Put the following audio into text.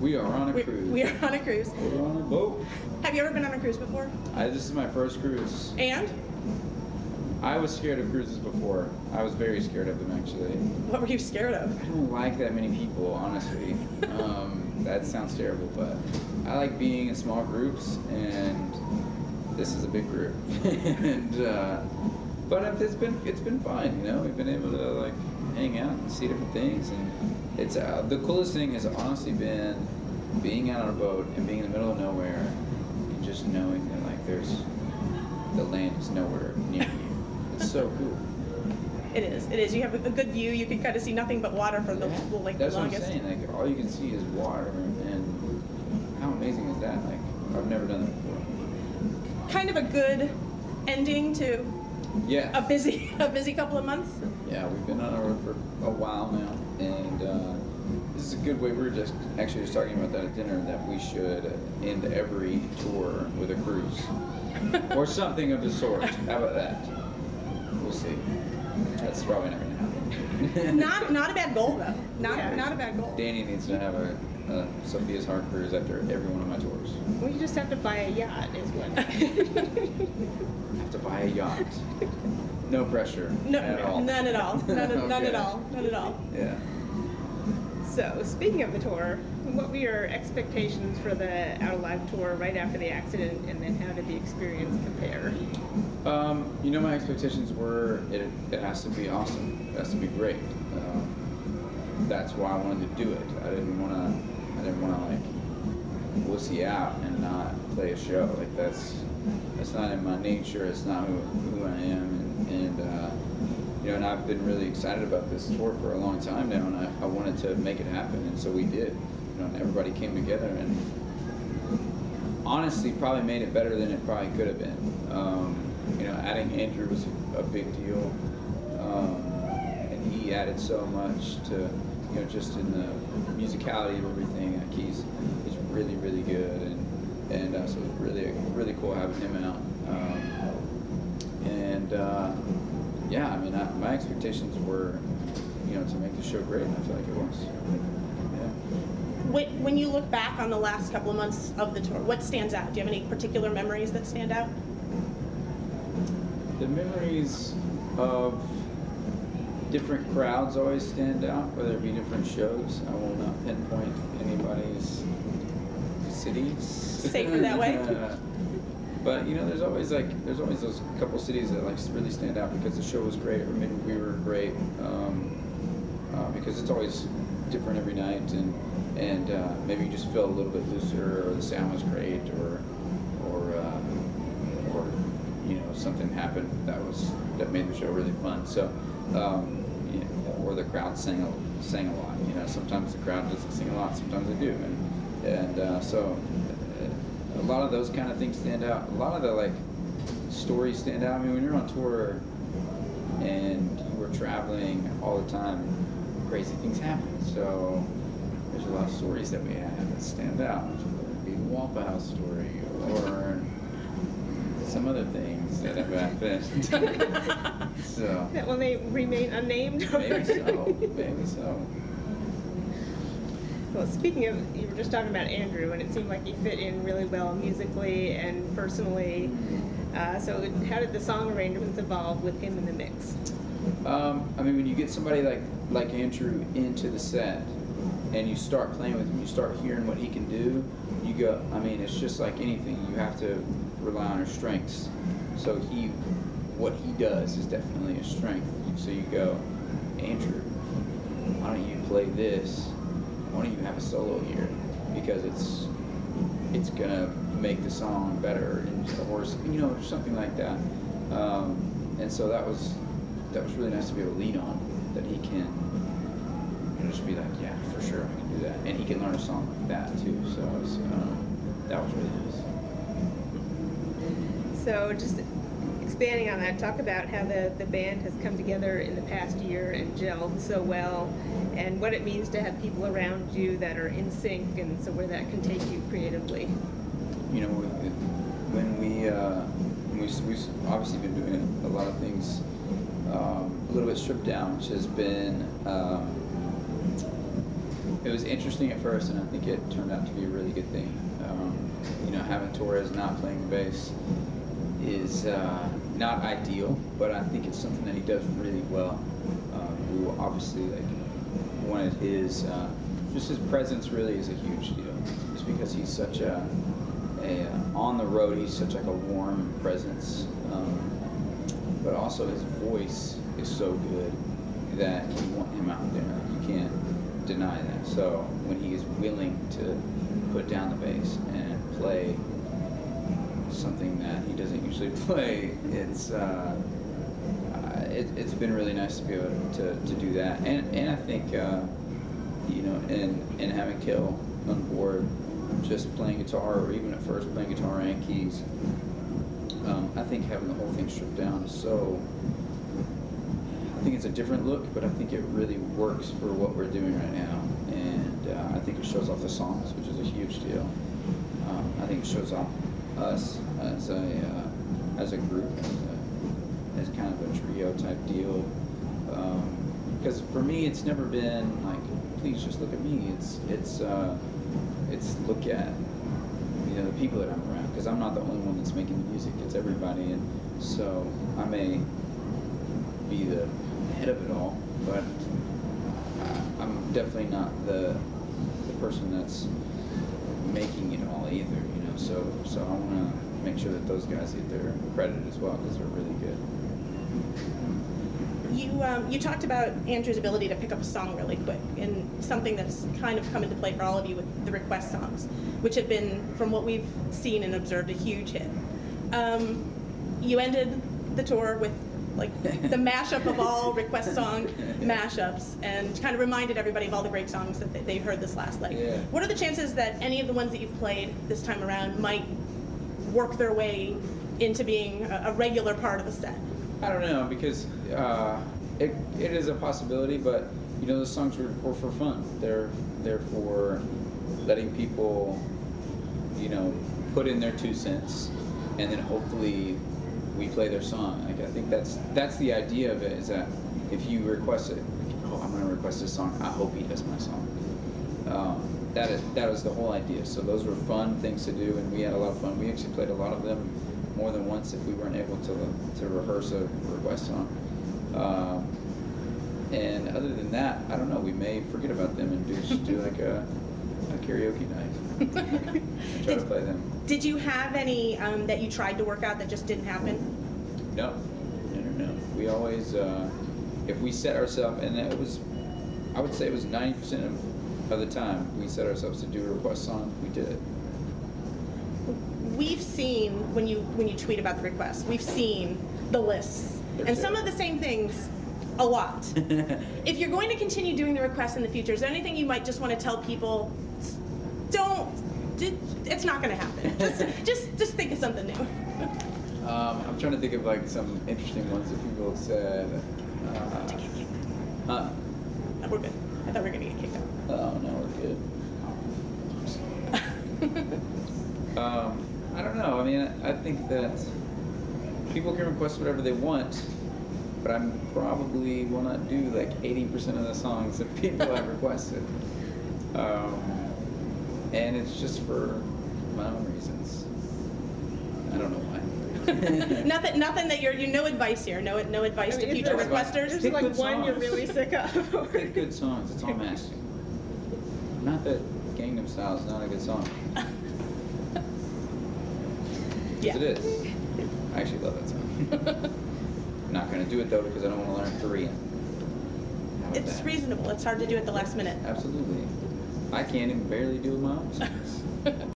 We are on a cruise. We are on a cruise. We're on a boat. Have you ever been on a cruise before? This is my first cruise. And? I was scared of cruises before. I was very scared of them, actually. What were you scared of? I don't like that many people, honestly. That sounds terrible, but I like being in small groups, and this is a big group. But it's been fun, you know. We've been able to like hang out and see different things, and it's the coolest thing has honestly been being out on a boat and being in the middle of nowhere, and just knowing that like the land is nowhere near you. It's so cool. It is. It is. You have a good view. You can kind of see nothing but water for the That's longest. what I'm saying. Like all you can see is water, and how amazing is that? Like I've never done that before. Kind of a good ending to Yeah. a busy couple of months. Yeah, we've been on a road for a while now, and this is a good way. We were just talking about that at dinner, that we should end every tour with a cruise or something of the sort. How about that? We'll see. That's probably not going to happen. Not a bad goal though. Not a bad goal. Danny needs to have a Sophia's Heart cruise after every one of my tours. Well, you just have to buy a yacht, is what. I have to buy a yacht. No pressure. At all. None at all. None at all. None at all. Yeah. So, speaking of the tour, what were your expectations for the Out Alive tour right after the accident, and then how did the experience compare? You know, my expectations were it has to be awesome. It has to be great. That's why I wanted to do it. I didn't want to like wussy out and not play a show. Like that's not in my nature. It's not who I am. And you know, and I've been really excited about this tour for a long time now, and I wanted to make it happen, and so we did. You know, and everybody came together, and honestly, probably made it better than it probably could have been. You know, adding Andrew was a big deal, and he added so much to, you know, just in the musicality of everything. Like he's really really good, and so it was really cool having him out. Yeah, I mean, my expectations were, you know, to make the show great, and I feel like it was. Yeah. When you look back on the last couple of months of the tour, what stands out? Do you have any particular memories that stand out? The memories of different crowds always stand out, whether it be different shows. I will not pinpoint anybody's cities. Safer that way. But you know, there's always those couple cities that like really stand out because the show was great, or maybe we were great, because it's always different every night, and maybe you just feel a little bit looser, or the sound was great, or you know, something happened that made the show really fun. So, you know, or the crowd sang a lot. You know, sometimes the crowd doesn't sing a lot, sometimes they do, and so. A lot of those kind of things stand out. A lot of the like stories stand out. I mean, when you're on tour and you were traveling all the time, crazy things happen. So there's a lot of stories that we have that stand out. Whether it be the Waffle House story or some other things that have happened. So That will they remain unnamed? Maybe so. Maybe so. Well, speaking of, you were just talking about Andrew, and it seemed like he fit in really well musically and personally. So how did the song arrangements evolve with him in the mix? I mean, when you get somebody like Andrew into the set, and you start playing with him, you start hearing what he can do, you go, I mean, it's just like anything. You have to rely on your strengths. So what he does is definitely a strength. So you go, Andrew, why don't you play this? Why don't you have a solo here? Because it's gonna make the song better, or you know, something like that. And so that was really nice to be able to lean on, that he can, you know, just be like, yeah, for sure I can do that, and he can learn a song like that too. So that was really nice. So just expanding on that, talk about how the band has come together in the past year and gelled so well, and what it means to have people around you that are in sync, and so where that can take you creatively. You know, when we've obviously been doing a lot of things a little bit stripped down, which has been it was interesting at first, and I think it turned out to be a really good thing. Having Torres not playing the bass is not ideal, but I think it's something that he does really well. We obviously wanted his just his presence really is a huge deal, just because he's such a on the road he's such like a warm presence, but also his voice is so good that you want him out there. You can't deny that. So when he is willing to put down the bass and play something that he doesn't usually play, it's been really nice to be able to do that. And I think and having Kill on board, just playing guitar, or even at first playing guitar and keys, I think having the whole thing stripped down is so. I think it's a different look, but I think it really works for what we're doing right now, and I think it shows off the songs, which is a huge deal. I think it shows off us as a group, as kind of a trio type deal. Because for me, it's never been like, please just look at me. It's look at the people that I'm around, because I'm not the only one that's making the music. It's everybody, and so I may be the head of it all, but I'm definitely not the person that's making it all either. So I want to make sure that those guys get their credit as well, because they're really good. You talked about Andrew's ability to pick up a song really quick, and something that's kind of come into play for all of you with the request songs, which have been, from what we've seen and observed, a huge hit. You ended the tour with the mashup of all request song mashups, and kind of reminded everybody of all the great songs that they heard this last leg. Yeah. What are the chances that any of the ones that you've played this time around might work their way into being a regular part of the set? I don't know, because it is a possibility, but those songs were for fun. They're for letting people put in their 2 cents, and then hopefully we play their song. I think that's the idea of it, is that if you request it, I'm going to request this song, I hope he does my song. That was the whole idea. So those were fun things to do, and we had a lot of fun. We actually played a lot of them more than once if we weren't able to rehearse a request song. And other than that, I don't know, we may forget about them and just do like a karaoke night and try to play them. Did you have any that you tried to work out that just didn't happen? No. We always, if we set ourselves, and I would say it was 90% of the time we set ourselves to do a request song, we did it. We've seen, when you tweet about the requests, we've seen the lists, and some of the same things a lot. If you're going to continue doing the requests in the future, is there anything you might just want to tell people? It's not going to happen. Just think of something new. I'm trying to think of some interesting ones that people have said. No, we're good. I thought we were going to get kicked out. Oh, no, we're good. I don't know. I mean, I think that people can request whatever they want, but I probably will not do 80% of the songs that people have requested. And it's just for my own reasons. I don't know why. Nothing that you're no advice here. No advice to future requesters. There's one songs. You're really sick of. Pick good songs. That's all I'm asking. Not that Gangnam Style is not a good song. Yeah. It is. I actually love that song. I'm not going to do it though, because I don't want to learn Korean. It's reasonable. It's hard to do at the last minute. Absolutely. I can't even barely do it with my own songs.